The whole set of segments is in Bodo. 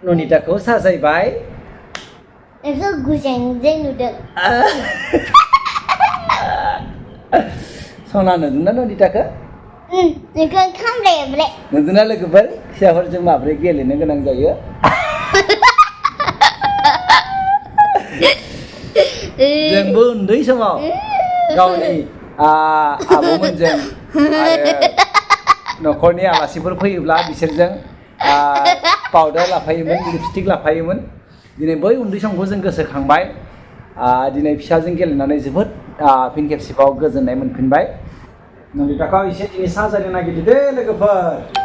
ननिताखौ साजायबाय बेखौ गुसेंजों नुदों सना नुदोंना ननिताखौ नोंखौ खामलायबाय नुदोंना लोगोफोर फिसाफोरजों माबोरै गेलेनो गोनां जायो जोंबो उन्दै समाव गावनि आब'मोनजों आरो न'खरनि आलासिफोर फैयोब्ला बिसोरजों पाउडार लाफायोमोन लिपस्टिक लाफायोमोन दिनै बै उन्दै समखौ जों गोसोखांबाय दिनै फिसाजों गेलेनानै जोबोद फिन खेबसेबाव गोजोननाय मोनफिनबाय ननिताखौ एसे दिनै साजायनो नागिरदों दे लोगोफोर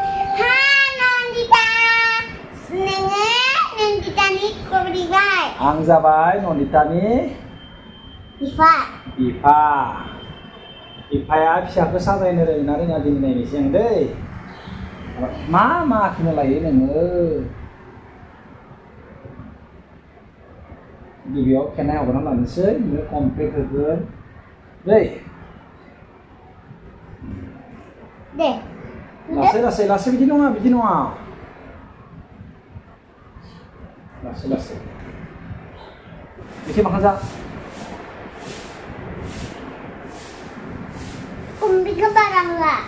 आं जाबाय ननितानि बिफाया फिसाखौ साजायनो रोङा रोङा दिनै नायनोसै आं दै मा आखिनो लायो नोङो गिबियाव खेनाय हगारना लानोसै ओमफ्राय कमप्लिट होगोन दै लासै बिदि नङा लासै एसे माखा जा kumbiga barang lah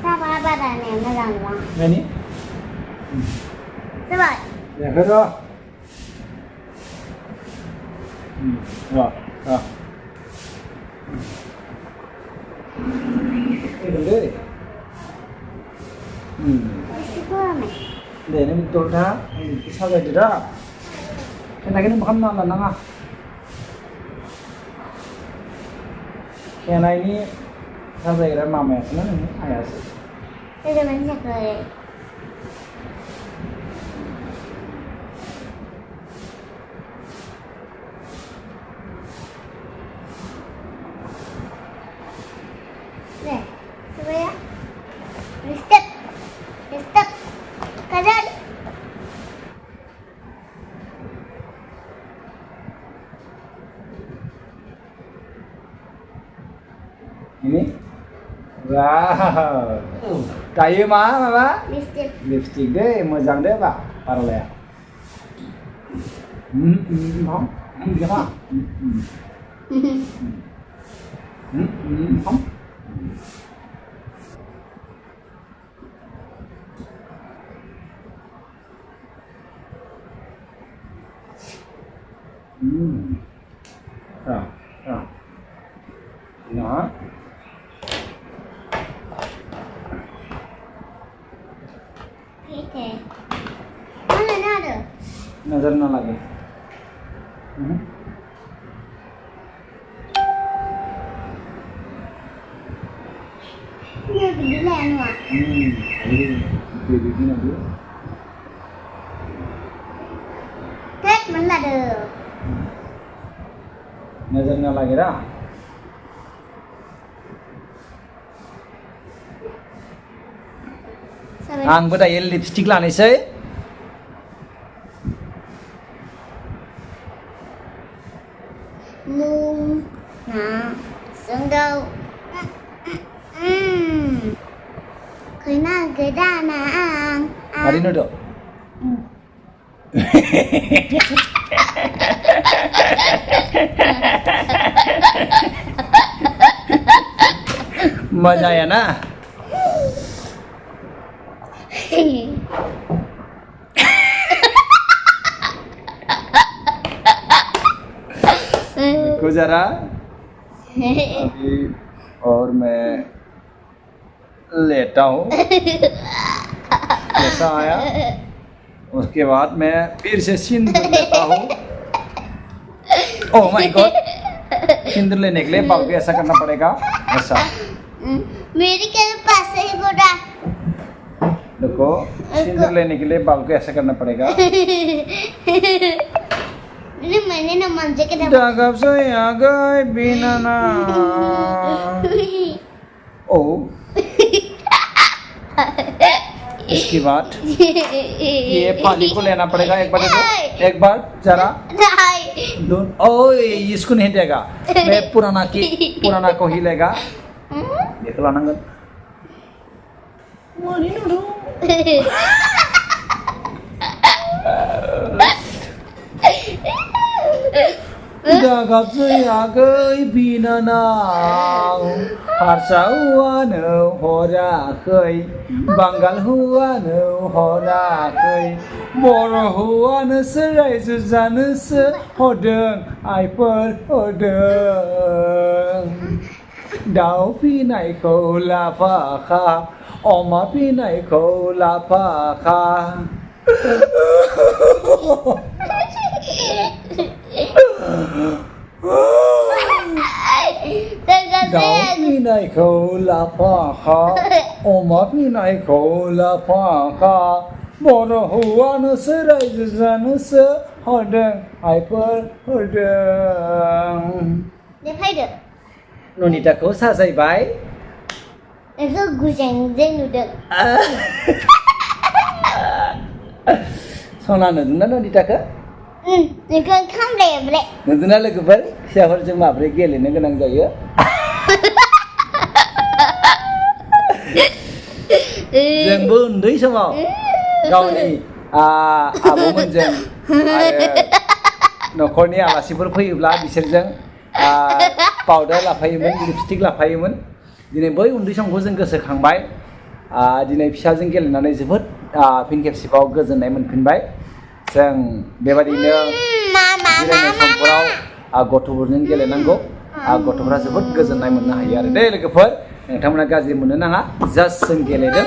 sama barangnya barang lah ini coba ya betul ini betul dah ini saja tidak kenaikan makan mana nanga kenai ini saja kira mama ya senang ini ayah sih itu banyak kali deh coba ya step kanan ini wow kayu mah lipstick deh mojang deh pak paroleh không dia mah không nó mana ada नजर ना लगे ini begini anu ini begini dulu tet mana ada नजर ना लगे रा आंबो दायो लिपस्टिक लानोसै sengau kena gedanang mari nudo मजा आया ना देखो जरा अभी और मैं लेटा हूँ कैसा आया उसके बाद मैं फिर से सिंदूर लेता हूँ ओह माय गॉड सिंदूर लेने के लिए बाल को ऐसा करना पड़ेगा ऐसा मेरी के पास ही बोला देखो सिंदूर लेने के लिए बाल को ऐसा करना पड़ेगा मैंने ना मंजे के दागब से आ गए बिना ना ओ इसके बाद ये पानी को लेना पड़ेगा एक बार देखो एक बार जरा ओ इसको नहीं देगा मैं पुराना को ही लेगा ये तो लाना मानि नुदों दागाबसैयाखै बिनानाव हारसा हौवानो हराखै बांगाल हौवानो हराखै बर' हौवानोसो रायजो जानोसो हरदों आइफोर हरदों दाउ फिनायखौ लाफाखा अमा फिनायखौ लाफाखा दाउ फिनायखौ लाफाखा अमा फिनायखौ लाफाखा बर' हौवानोसो रायजो जानोसो हरदों आइफोर हरदों दे फैदो ननिताखौ साजायबाय नोंखौ गुजेंजे नुदों सना नुदोंना ननिताखौ नोंखौ खामलायबाय नुदोंना लोगोफोर फिसाफोरजों माबोरै गेलेनो गोनां जायो जोंबो उन्दै समाव गावनि आब'मोनजों आरो न'खरनि आलासिफोर फैयोब्ला बिसोरजों पाउडार लाफायोमोन लिपस्टिक लाफायोमोन दिनै बै उन्दै समखौ जों गोसोखांबाय दिनै फिसाजों गेलेनानै जोबोद फिन खेबसेबाव गोजोननाय मोनफिनबाय जों बेबादिनो जिरायनाय समफोराव गथ'फोरजों गेलेनांगौ गथ'फ्रा जोबोद गोजोननाय मोननो हायो आरो दे लोगोफोर नोंथांमोना गाज्रि मोननो नाङा जास्ट जों गेलेदों